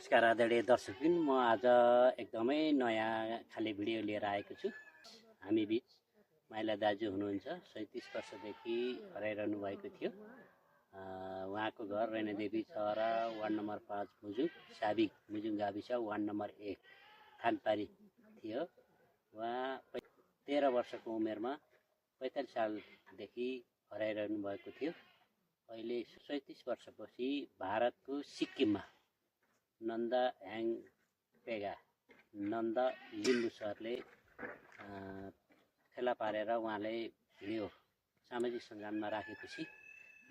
नमस्कार आदरणीय दर्शकबिन, म आज एकदमै नयाँ खाले भिडियो लिएर आएको छु। हामी बिच माइला दाजु हुनुहुन्छ। 37 वर्षदेखि हराइरहनु भएको थियो। उहाँको घर रैनादेवी छहरा वार्ड नम्बर 5 मुजुङ साबिक मुजुङ गाविस वार्ड नम्बर 1 थानपारी थियो। उहाँ 13 वर्षको उमेरमा 45 सालदेखि हराइरहनु भएको थियो। अहिले 37 वर्षपछि भारतको सिक्किममा नन्दा ह्याङपेगा नन्दा लिम्बू सरले फेला पारेर उहाँले भिडियो सामाजिक सञ्जालमा राखेपछि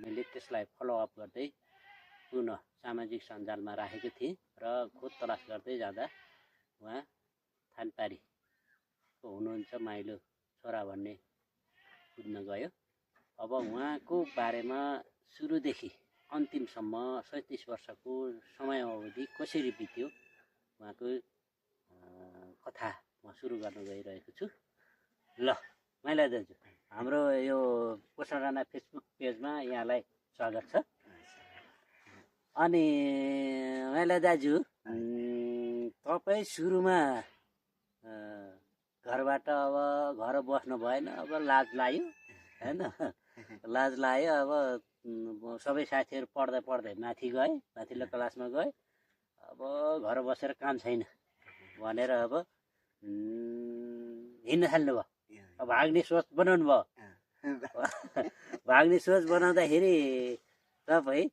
मैले त्यसलाई फलोअप गर्दै पुनः सामाजिक सञ्जालमा राखेको थिएँ र खोज तलास गर्दै जाँदा उहाँ थानपारीको हुनुहुन्छ माइलो छोरा भन्ने बुझ्न गयो। अब उहाँको बारेमा सुरुदेखि अन्तिमसम्म 37 वर्षको समय अवधि कसरी बित्यो उहाँको कथा म सुरु गर्न गइरहेको छु। ल माइला दाजु, हाम्रो यो पोषण राणा फेसबुक पेजमा यहाँलाई स्वागत छ। अनि माइला दाजु, तपाईँ सुरुमा घरबाट अब घर बस्नु भएन, अब लाज लाग्यो हैन? लाज लाग्यो। अब सबै साथीहरू पढ्दै पढ्दै माथि गए, माथिल्लो क्लासमा गए। अब घर बसेर काम छैन भनेर अब हिँड्न थाल्नुभयो। अब भाग्ने सोच बनाउनु भयो। भाग्ने सोच बनाउँदाखेरि तपाईँ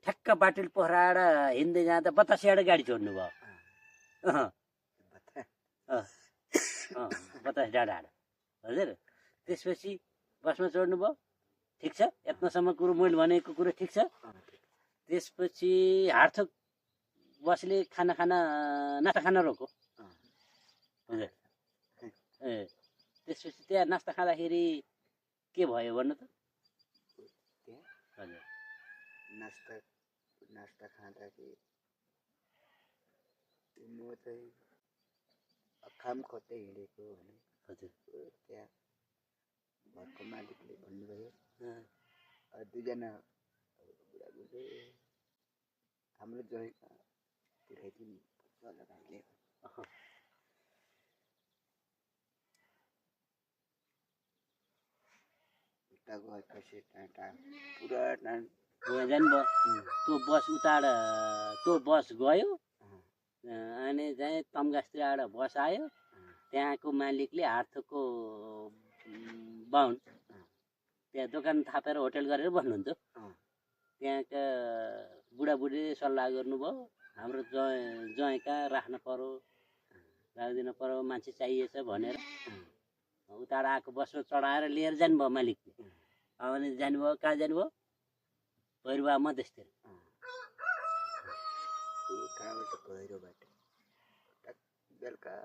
ठ्याक्क बाटुल पोखराबाट हिँड्दै जाँदा बतासियाबाट गाडी छोड्नु भयो। बतास डाँडाबाट हजुर। त्यसपछि बसमा चढ्नु भयो, ठिक छ। यत्नसम्म कुरो मैले भनेको कुरो ठिक छ। त्यसपछि हार्थोक बसले नास्ता खाना रोक्यो हजुर। त्यसपछि त्यहाँ नास्ता खाँदाखेरि के भयो भन्नु त? हजुर, नास्ता खाँदाखेरि म चाहिँ खाम खोज्दै हिँडेको भने हजुर त्यहाँ घरको मालिकले भन्नुभयो दुईजना बुढाबुढी हाम्रो जयमा पुऱ्याइदिनु पर्छ भाइले। उता गएपछि पुरा जानुभयो। त्यो बस उताबाट त्यो बस गयो अनि चाहिँ तम्गासतिरबाट बस आयो। त्यहाँको मालिकले हार्थोकको बाहुन त्यहाँ दोकान थापेर होटल गरेर बस्नुहुन्थ्यो। त्यहाँका बुढाबुढीले सल्लाह गर्नुभयो, हाम्रो जय कहाँ राख्न पर्यो, राखिदिनु पर्यो, मान्छे चाहिएछ भनेर उताबाट आएको बसमा चढाएर लिएर जानुभयो मालिकले। अनि जानुभयो, कहाँ जानुभयो? भैरवा मधेसतिर। भैरवबाट बेलुका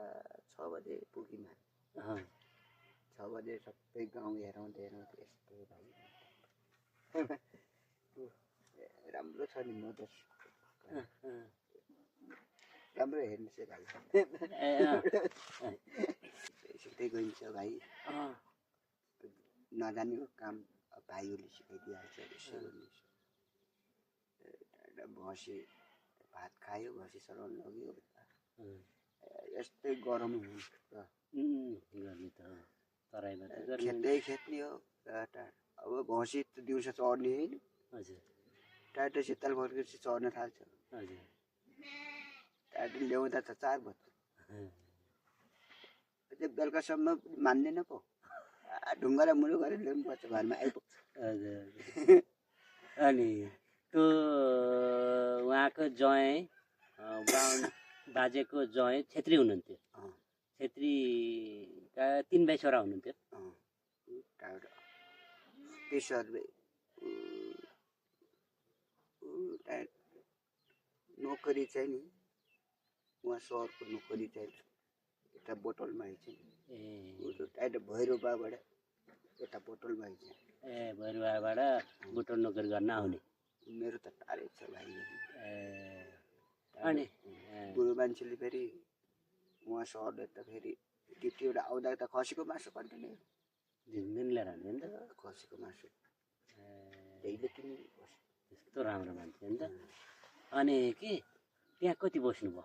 6 बजे पुग्यौँ। 6 बजे सबै गाउँ हेराउँदै यस्तो भाइ राम्रो छ नि मधेस, राम्रो हेर्नुहोस् है भाइ, सिधै गइन्छ भाइ, नजानेको काम भाइहरूले सिकाइदिइहाल्छ। यसो गर्नुहोस्। भैँसी भात खायो, भैँसी चलाउन लग्यो। यस्तै गरम हुन्छ खेत्दै खेत्ने हो। अब भैँसी त दिउँसो चढ्ने होइन, टाटो शीतल फर्केपछि चढ्न थाल्छ। टाटो ल्याउँदा त 4 बज्छ। त्यो बेलुकासम्म मान्दैन पो, ढुङ्गा मुलो गरेर ल्याउनुपर्छ, घरमा आइपुग्छ। अनि त्यो उहाँको जय बाजेको जय छेत्री हुनुहुन्थ्यो। छेत्रीका 3 भाइ छोरा हुनुहुन्थ्यो। नोकरी चाहिँ नि उहाँ सहरको नोकरी चाहिँ यता बोटलमा आइछ नि। भैरवाबाट यता बोटलमा आइछ। भैरवाबाट बोटल नोकरी गर्न आउने। मेरो त टाढै छ भाइ। अनि बुढो मान्छेले फेरि उहाँ सहरले त फेरि ड्युटीबाट आउँदा त खसीको मासु कन्टिन्यू लिएर आउने नि त। खसीको मासु त्यहीले किन्नु त्यस्तो राम्रो मान्छे नि त। अनि के त्यहाँ कति बस्नुभयो?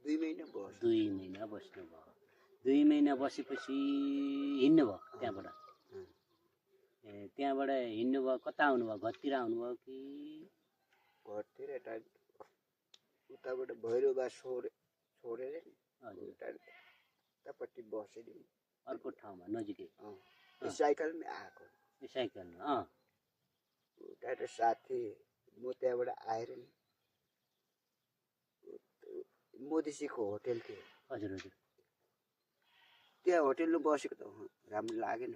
2 महिना बस्यो। 2 महिना बस्नुभयो। 2 महिना बसेपछि हिँड्नुभयो त्यहाँबाट? ए त्यहाँबाट हिँड्नुभयो, कता आउनुभयो? घरतिर आउनुभयो कि? घरतिर यता उताबाट भैरवा छोडेर नि उतापट्टि बसेँ नि अर्को ठाउँमा नजिकै? साइकलमै आएको। साइकलमा? उता त साथी म त्यहाँबाट आएर नि मोदिसीको होटेल थियो। हजुर हजुर। त्यहाँ होटेलमा बसेको त राम्रो लागेन।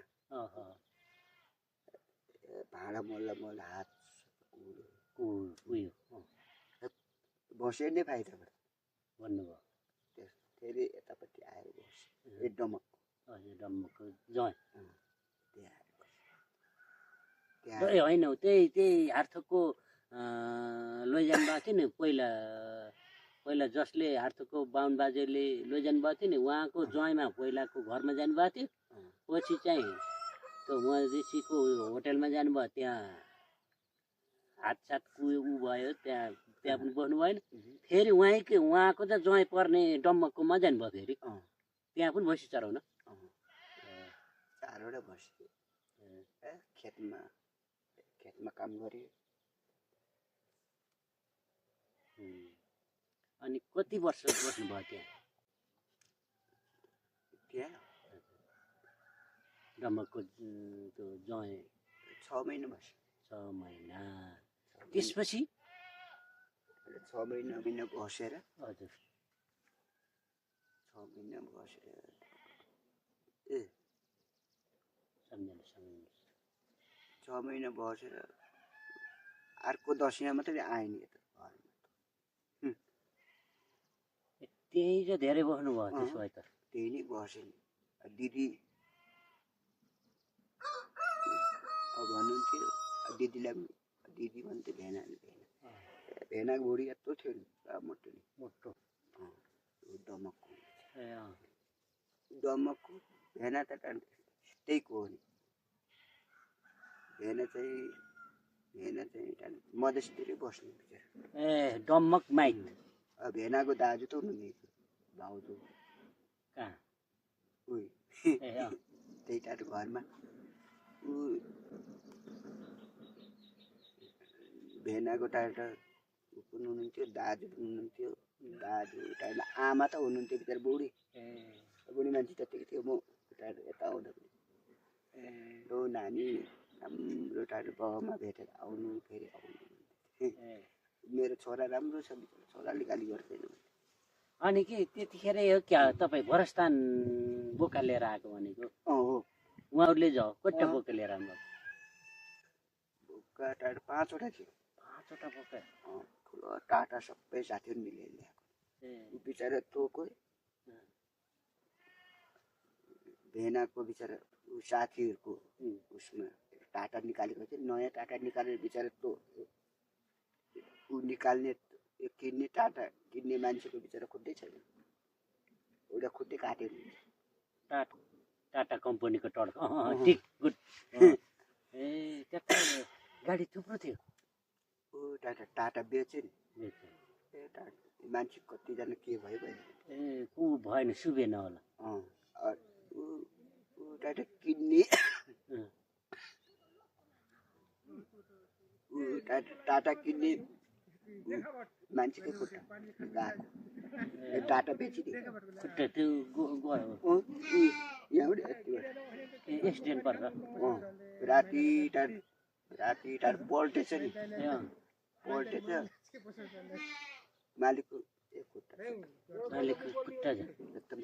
भाँडा मोल्दा हात उयो बस्यो नै फाइदाबाट भन्नुभयो। फेरि यतापट्टि आएर बस्यो डमक। हजुर डम्मको जय त्यहाँ होइन त्यही हार्थकको लैजानु भएको थियो नि पहिला जसले हार्थकको बाहुन बाजेले लैजानु भएको थियो नि उहाँको ज्वाइँमा पहिलाको घरमा जानुभएको थियो। पछि चाहिँ त्यो मधेसीको होटेलमा जानुभयो। त्यहाँ हातसात ऊ भयो त्यहाँ पनि बस्नु भएन। फेरि उहाँको त ज्वाइँ पर्ने डम्मककोमा जानुभयो। फेरि त्यहाँ पनि भैँसी चराउन? 4वटा भैँसी खेतमा काम गऱ्यो। अनि कति वर्ष बस्नुभयो त्यहाँ? डम्मकको त्यो ज्वाइँ 6 महिना बस्यो। 6 महिना। त्यसपछि 6 महिना बसेर हजुर 6 महिना बसेर सम्झनु 6 महिना बसेर अर्को दसैँमा मात्रै आएँ नि यता घरमा। त्यही चाहिँ धेरै बस्नुभयो त्यसो भए त? त्यही नै बसेँ नि। दिदी भन्नुहुन्थ्यो दिदीलाई दिदी भन्थ्यो भेना बुढी यत्रो थियो नि मोटो नि मोटो डमकको भेना त त्यहीको हो नि। भेना चाहिँ मधेसतिरै बस्ने बिचारा। ए डम्मक माइक। भेनाको दाजु त हुनुहुन्थ्यो भाउजू कहाँ? त्यही टाढो घरमा भेनाको टाढो पनि हुनुहुन्थ्यो दाजु पनि हुनुहुन्थ्यो। दाजु टाढो आमा त हुनुहुन्थ्यो बिचारा बुढी मान्छे जतिको थियो। म यता आउँदा पनि लो नानी राम्रो टाढो बाबामा भेटेर आउनु फेरि आउनु। मेरो छोरा राम्रो छ बिचारा, छोराले गाली गर्दैन। अनि के त्यतिखेर हो क्या तपाईँ भरस्तान बोका लिएर आएको भनेको? हो उहाँहरूले कति बोका लिएर आउनु? बोका टाढो 5वटा थियो। 5वटा बोका? ठुलो टाटा सबै साथीहरू मिलेर ल्याएको। बिचारा तोको भेनाको बिचारा साथीहरूको उसमा टाटा निकालेको थियो। नयाँ टाटा निकालेर बिचारा ऊ निकाल्ने किन्ने टाटा किन्ने मान्छेको बिचारा खुट्टै छैन। एउटा खुट्टै काट्यो। टाटा कम्पनीको टर्क ठिक गुड। ए त्यता गाडी थुप्रो थियो? टाटा बेच्यो नि। मान्छे कतिजना के भयो ए को भएन सुबेन होला। टाटा किन्ने टाटा किन्ने मान्छेकै खुट्टा गएको। टाटा बेचिदियो खुट्टा त्यो यहाँबाट एक्सिडेन्ट पर्छ। राति टाढो पल्टेछ नि। पल्टेछ मालिकको खुट्टा एकदम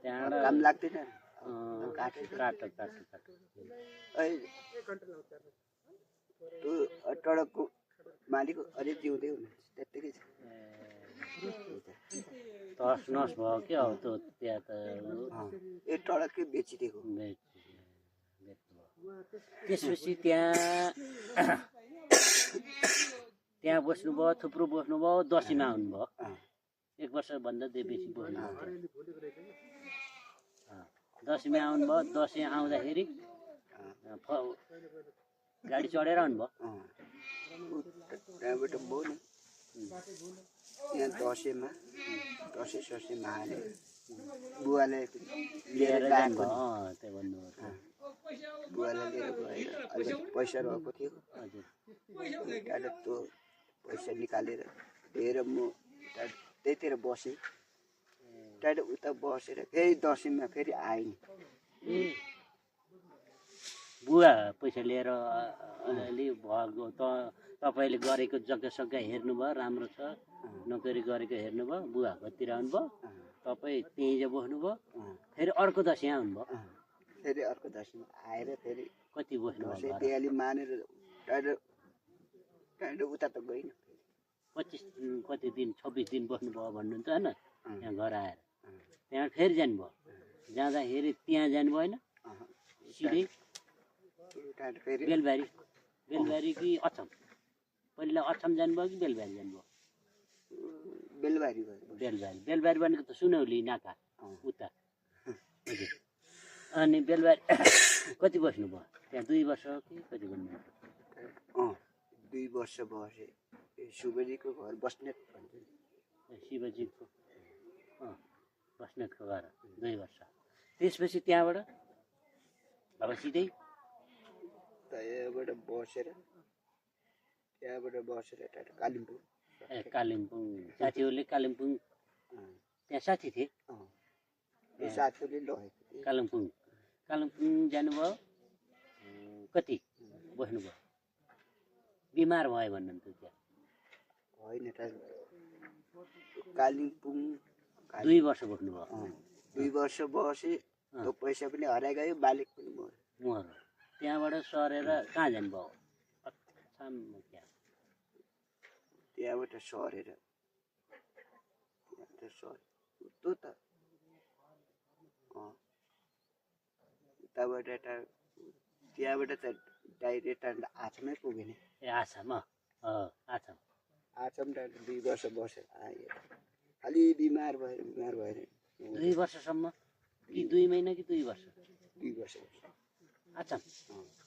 त्यहाँबाट काम लाग्दैन। काटो टडकको मालिक अझै जिउँदै हुनुहुन्छ त्यत्तिकै छ। तस नस भयो क्या अब त्यो त्यहाँ त टडक्कै बेचिदिएको। त्यसपछि त्यहाँ बस्नुभयो, थुप्रो बस्नुभयो, दसैँमा आउनुभयो। 1 वर्षभन्दा बेसी बस्नुभयो। दसैँमा आउनुभयो। दसैँ आउँदाखेरि गाडी चढेर आउनुभयो त्यहाँबाट भयो नि यहाँ दसैँ ससैँमा हालेर बुवाले लिएर गएको जानुभयो त्यो भन्नुभयो बुवाले लिएर गएर अहिले पैसा रहेको थियो हजुर त्यहाँबाट त्यो पैसा निकालेर लिएर म त्यहीँतिर बसेँ त्यहाँबाट उता बसेर फेरि दसैँमा फेरि आएँ ए बुवा पैसा लिएर अलिअलि भएको तपाईँले गरेको जग्गा सग्गा हेर्नुभयो राम्रो छ नोकरी गरेको हेर्नुभयो बुवा घरतिर आउनुभयो तपाईँ त्यहीँ चाहिँ बस्नुभयो फेरि अर्को दसैँ आउनुभयो फेरि अर्को दसैँमा आएर फेरि कति बस्नुभयो दसैँ घर? दिवाली मानेर त्यहाँबाट उता त गइनँ 25 कति दिन 26 दिन बस्नुभयो भन्नुहुन्छ होइन यहाँ घर आएर त्यहाँ फेरि जानुभयो जाँदाखेरि त्यहाँ जानु भएन सिधै त्यहाँबाट फेरि बेलबारी कि अछाम पहिला अछाम जानुभयो कि बेलबारी जानुभयो बेलबारी भयो बेलबारी भनेको त सुनौली नाका उता हजुर अनि बेलबारी कति बस्नुभयो त्यहाँ 2 वर्ष कि कति भन्नुभयो 2 वर्ष बसेँ सुबेदीको घर बस्नेत भन्छ शिवजीको बस्नेतको घर 2 वर्ष त्यसपछि त्यहाँबाट अब सिधै त्यहाँबाट बसेर त्यहाँबाट कालिम्पोङ कालिम्पोङ साथीहरूले कालिम्पोङ त्यहाँ साथी थिए साथीहरूले लगेको थियो कालिम्पोङ जानुभयो कति बस्नुभयो बिमार भयो भन्नुहुन्थ्यो त्यहाँ होइन कालिम्पोङ 2 वर्ष बस्नुभयो 2 वर्ष बसेँ त्यो पैसा पनि हराइगयो बालिक पनि मर त्यहाँबाट सरेर कहाँ जानुभयो अछाम त्यहाँबाट सरेर त्यो त उताबाट त्यहाँबाट त डाइरेक्ट आसामै पुगेन ए आसाम आसाम आसाम 2 वर्ष बसेर आएँ खालि बिमार भएर 2 वर्षसम्म कि 2 महिना कि 2 वर्ष 2 वर्ष आसाम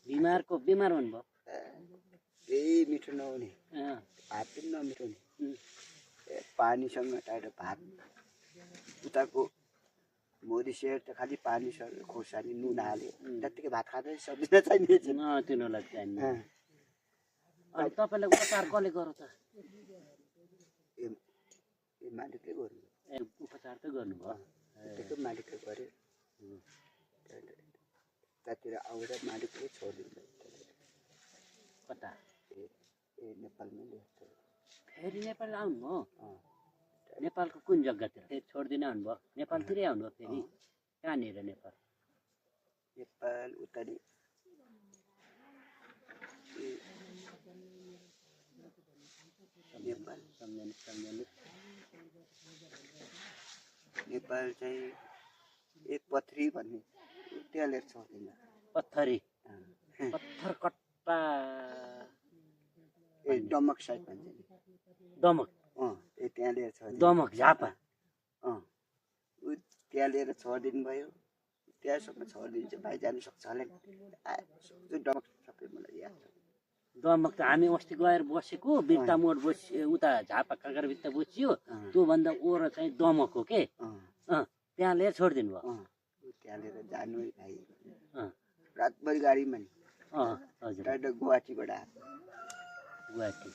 बिमार हुनुभयो केही मिठो नहुने भात पनि नमिठो हुने पानीसँग टाढो भात उताको मोदी सेयर त खालि पानीसँग खोर्सानी नुन हाल्यो त्यत्तिकै भात खाँदै सक्दिनँ चाहिने तिनीहरूलाई चाहिने अनि तपाईँलाई उपचार कसले गर्यो त मालिकले गर्नु उपचार त गर्नुभयो त्यतिकै मालिकले गर्यो त्यतातिर आउँदा मालिकले छोडिदिन्छ कता नेपालमै फेरि नेपाल आउनुभयो नेपालको कुन जग्गातिर फेरि छोडिदिन आउनुभयो नेपालतिरै आउनुभयो फेरि कहाँनिर नेपाल उता नेपाल चाहिँ एक पथरी भन्ने त्यहाँ लिएर छोड्दिन पत्थर कट्टा दमक साइड भन्छ दमक त्यहाँ लिएर छोड्दिनु दमक झापा त्यहाँ लिएर छोडिदिनु भयो त्यहाँसम्म छोडिदिन्छ भाइ जानु सक्छ होला दमक सबै मलाई याद छ दमक त हामी अस्ति गएर बसेको बिर्ता मोड उता झापा काँक्राभित्ता बसियो त्योभन्दा ओर चाहिँ दमक हो के त्यहाँ लिएर छोडिदिनु भयो त्यहाँ लिएर जानु है भाइ रातभरि गाडीमा नि हजुर गुवाहाटीबाट गुवाहाटी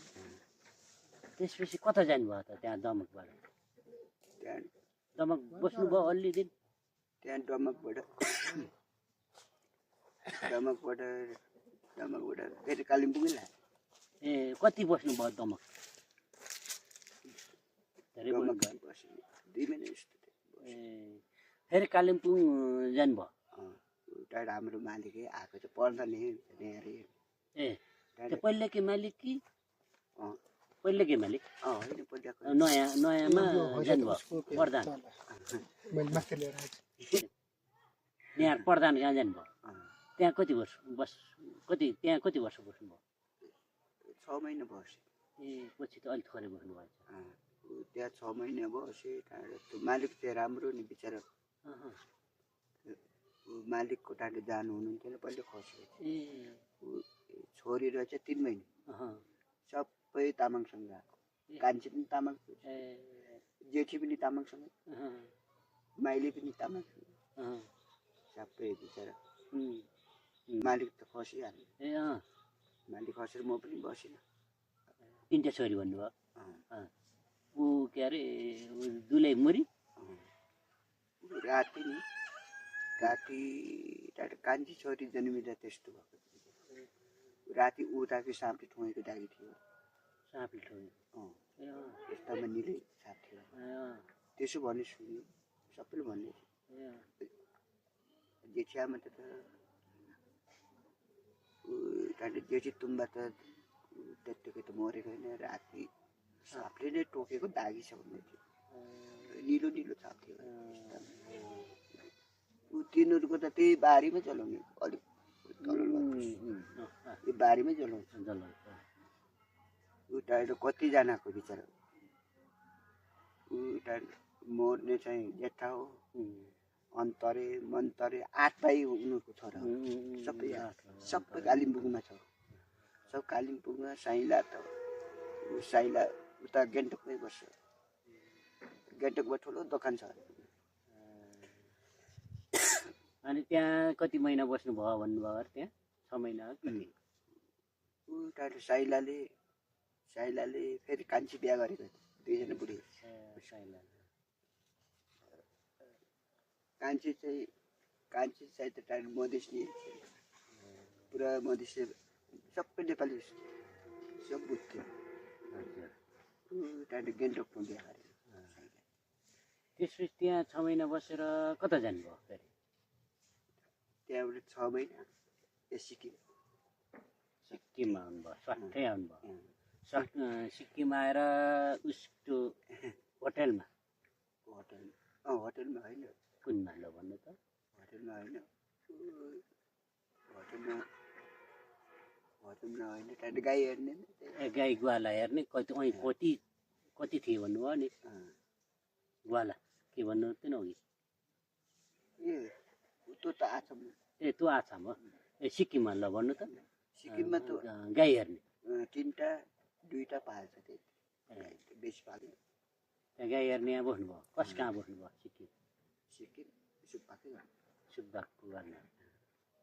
त्यसपछि कता जानुभयो त त्यहाँ दमकबाट त्यहाँ दमक बस्नुभयो अलि दिन त्यहाँ दमकबाट फेरि कालिम्पोङै लाग्यो ए कति बस्नुभयो दमक धेरै बस्यो 2 महिना जस्तो ए फेरि कालिम्पोङ जानुभयो त्यहाँबाट हाम्रो मालिकै आएको चाहिँ पर्दैन ए त्यो पहिलेकै मालिक कि पहिलेकै मालिक होइन पहिलाको नयाँमा जानुभयो प्रधान यहाँ प्रधान कहाँ जानुभयो त्यहाँ कति वर्ष त्यहाँ कति वर्ष बस्नुभयो 6 महिना बसेँ ए पछि त अलिक थोरै बस्नुभयो त्यहाँ 6 महिना बसेँ त्यहाँबाट त्यो मालिक चाहिँ राम्रो नि बिचरा मालिकको टाढो जानु हुनुहुन्थेन पहिला खस्यो छोरी रहेछ 3 महिना अहँ, सबै तामाङसँग आएको कान्छी पनि तामाङ जेठी पनि तामाङसँग अहँ, माइली पनि तामाङसँग अहँ, सबै बिचरा उम्, मालिक त खसिहाल्यो ए अँ मालिक खसेर म पनि बसिनँ 3टा छोरी भन्नुभयो अँ, ऊ के अरे दुलै मुरी राति नि राति कान्छी छोरी जन्मिँदा त्यस्तो भएको राति उताको साँपले ठोकेको दागी थियो साँपले ठोक्यो अँ ए अँ यस्तामा निलै साप थियो ए अँ त्यसो भने सुन्यो सबैले भन्ने ए अँ जेठियामा त जेठी तुम्बा त त्यत्तिकै त मरेको होइन राति सापले नै टोकेको दागी छ भन्ने थियो निलो निलो छाप थियो ऊ तिनीहरूको त त्यही बारीमै जलाउने अलिक तल यो बारीमै जलाउँछ ऊ टाढो कतिजनाको बिचरा ऊ टाढो मर्ने चाहिँ जेठा हो अन्तरे मन्तरे 8 भाइ उनीहरूको छोरा हो सबै कालिम्पोङमा छ सब कालिम्पोङमा साइला त साइला उता गान्तोकमै बस्छ गान्तोकमा ठुलो दोकान छ अनि त्यहाँ कति महिना बस्नुभयो भन्नुभयो अरे त्यहाँ 6 महिना कति ऊ टाढो साइलाले फेरि कान्छी बिहा गरेको 2 जना बुढी कान्छी चाहिँ त टाढो मधेसनी पुरा मधेसी सबै नेपाली सब बुझ्थ्यो टाढो गान्तोकमा बिहा गरेको त्यसपछि त्यहाँ 6 महिना बसेर कता जानुभयो फेरि त्यहाँबाट 6 महिना सिक्किममा आउनुभयो स्वाटै आउनुभयो सिक्किम आएर उसको होटलमा होटलमा होइन कुनमा ल भन्नु त होटलमा होइन त्यहाँदेखि गाई हेर्ने गाई गुवाला हेर्ने कति थिए भन्नुभयो नि गुवाला के भन्नु थिएन अघि त्यो त आछाम ए त्यो आछाम हो ए सिक्किममा ल भन्नु त सिक्किममा त गाई हेर्ने 3टा 2टा पाल्छ त्यही बेसी पाल्दैन त्यहाँ गाई हेर्ने यहाँ बस्नुभयो कस कहाँ बस्नुभयो सिक्किम सुब्बाको घरमा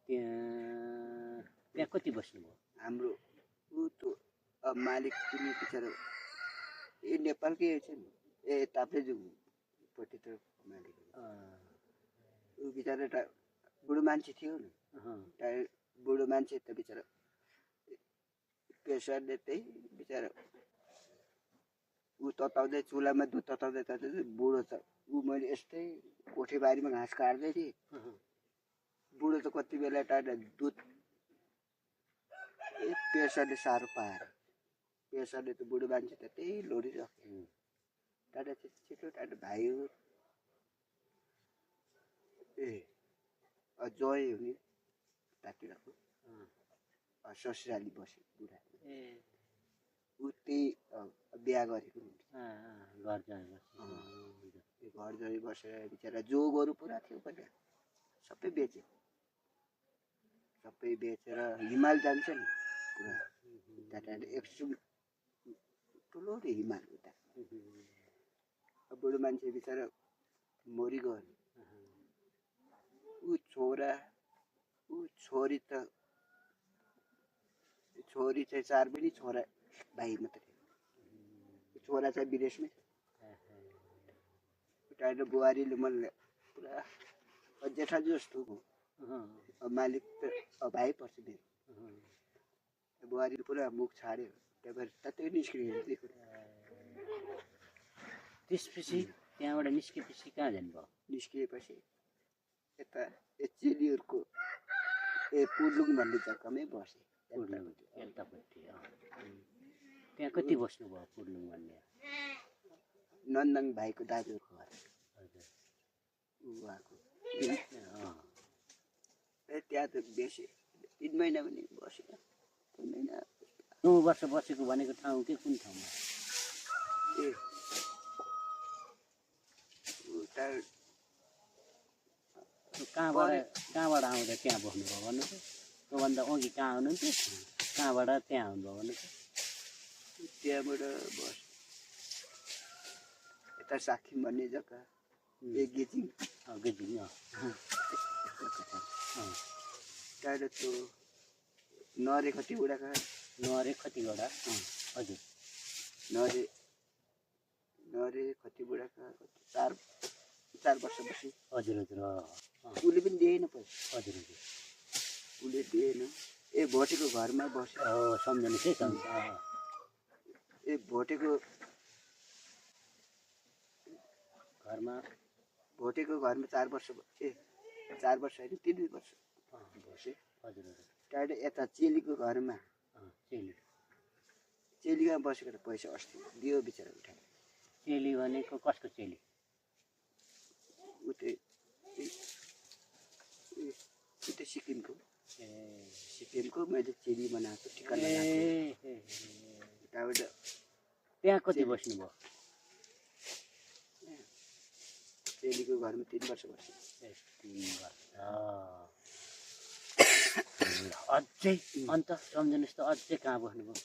त्यहाँ कति बस्नुभयो हाम्रो ऊ त्यो मालिक पनि बिचरा नेपालकै छ नि ताप्लेजुङपट्टि त मालिक ऊ बिचरा एउटा बुढो मान्छे थियो नि बुढो मान्छे त बिचरा प्रेसरले त्यही बिचरा ऊ तताउँदै चुलामा दुध तताउँदै बुढो त ऊ मैले यस्तै कोठेबारीमा घाँस काट्दै थिएँ बुढो त कति बेला टाढा दुध प्रेसरले साह्रो पाएर प्रेसरले त बुढो मान्छे त त्यही लोडिरह्यो टाढा छिटो टाढा भाइ हो जय हुने तातिरहेको ससुराली बस्यो बुढा ऊ त्यही बिहा गरेको घर जय बसेर बिचरा जोगहरू पुरा थियो पहिला सबै बेचेर हिमाल जान्छ नि पुरा त्यहाँ एक्सट्रिम ठुलो हिमाल उता बुढो मान्छे बिचरा मरिगयो ऊ छोरी चाहिँ 4 बहिनी छोरा भाइ मात्रै छोरा चाहिँ विदेशमै टाढो बुहारीले मलाई पुरा जेठा जस्तो मालिक त भाइ पर्छ मेरो बुहारीले पुरा मुख छाड्यो त्यहाँ भएर त्यतै निस्कियो त्यसपछि त्यहाँबाट निस्केपछि कहाँ जानुभयो निस्किएपछि यता चेलीहरूको पुर्लुङ भन्ने जग्गामै बसेँ यतापट्टि त्यहाँ कति बस्नुभयो पुर्लुङ भन्ने नन्दङ भाइको दाजुहरूको घर उहाँको त्यहाँ त बेसी 3 महिना पनि बसेन 3 महिना 9 वर्ष बसेको भनेको ठाउँ के कुन ठाउँमा कहाँबाट आउँदा त्यहाँ बस्नुभयो भन्नु त त्योभन्दा अघि कहाँ हुनुहुन्थ्यो कहाँबाट त्यहाँ आउनुभयो भन्नु त? त्यहाँबाट बस यता साखिम भन्ने जग्गा गेजिङ गेजिङ त्यहाँबाट त्यो नरे खतिवटाका नरे खतिवटा हजुर नरे खतिवटाका 4 वर्ष बसे। हजुर हजुर उसले पनि दिएन पैसा। हजुर हजुर उसले दिएन। ए भोटेको घरमा बस्यो। सम्झनुहोस् है सम्झ ए भोटेको घरमा 4 वर्ष 4 वर्ष होइन 3 वर्ष बसे। हजुर हजुर त्यहाँबाट यता चेलीको घरमा चेलीमा बसेको त पैसा अस्ति दियो बिचरा उठाएर। चेली भनेको कसको चेली? उतै सिक्किमको मैले चेली बनाएको टिका लगाएको। त्यहाँबाट त्यहाँ कति बस्नुभयो? चेलीको घरमा 3 वर्ष बस्यो। 3 वर्ष अझै अन्त सम्झनुहोस् त अझै कहाँ बस्नुभयो?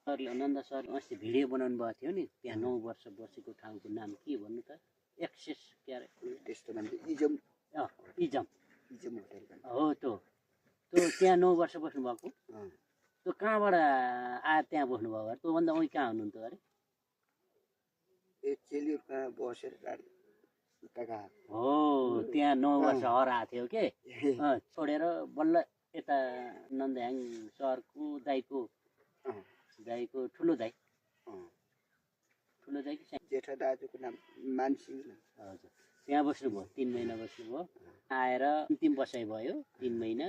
सरले नन्द सर अस्ति भिडियो बनाउनु भएको थियो नि, त्यहाँ 9 वर्ष बसेको ठाउँको नाम के भन्नु त? एक्सेस क्या अरे त्यस्तो मान्छे इजम होटल हो त्यो त्यहाँ 9 वर्ष बस्नुभएको। त्यो कहाँबाट आएर त्यहाँ बस्नुभयो अरे? त्योभन्दा उहीँ कहाँ हुनुहुन्थ्यो अरे? ए चेली कहाँ बसेर हो त्यहाँ 9 वर्ष हराएको थियो के छोडेर बल्ल यता नन्दयाङ सरको दाइको ठुलो दाइ कि जेठा दाजुको नाम मानसिंह। हजुर त्यहाँ बस्नुभयो 3 महिना बस्नुभयो। आएर अन्तिम बसाइ भयो 3 महिना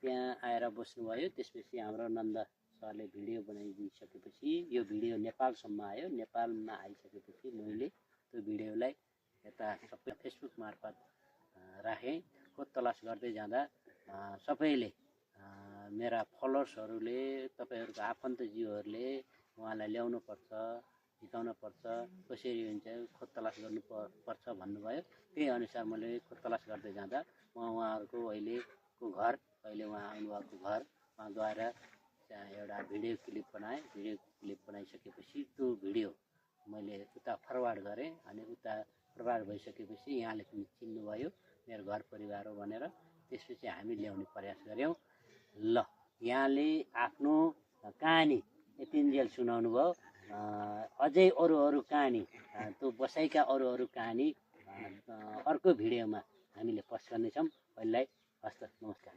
त्यहाँ आएर बस्नुभयो। त्यसपछि हाम्रो नन्द सरले भिडियो बनाइदिइसकेपछि यो भिडियो नेपालसम्म आयो। नेपालमा आइसकेपछि मैले त्यो भिडियोलाई यता सबै फेसबुक मार्फत राखेँ। खोज तलास गर्दै जाँदा सबैले मेरा फलोवर्सहरूले तपाईँहरूको आफन्तज्यूहरूले उहाँलाई ल्याउनुपर्छ, जिताउनुपर्छ, कसरी हुन्छ खोज तलास गर्नुपर्छ भन्नुभयो। त्यही अनुसार मैले खोज तलास गर्दै जाँदा उहाँहरूको अहिले उहाँ आउनुभएको घरमा गएर एउटा भिडियो क्लिप बनाएँ। भिडियो क्लिप बनाइसकेपछि त्यो भिडियो मैले उता फरवार्ड गरेँ। अनि उता फरवार्ड भइसकेपछि यहाँले पनि चिन्नुभयो मेरो घर परिवार हो भनेर। त्यसपछि हामी ल्याउने प्रयास गऱ्यौँ। ल यहाँले आफ्नो कहानी यतिन्जेल सुनाउनु भयो। अझै अरू कहानी त्यो बसाइका अरू कहानी अर्को भिडियोमा हामीले पोस्ट गर्नेछौँ। पहिलाई हस्त नमस्कार।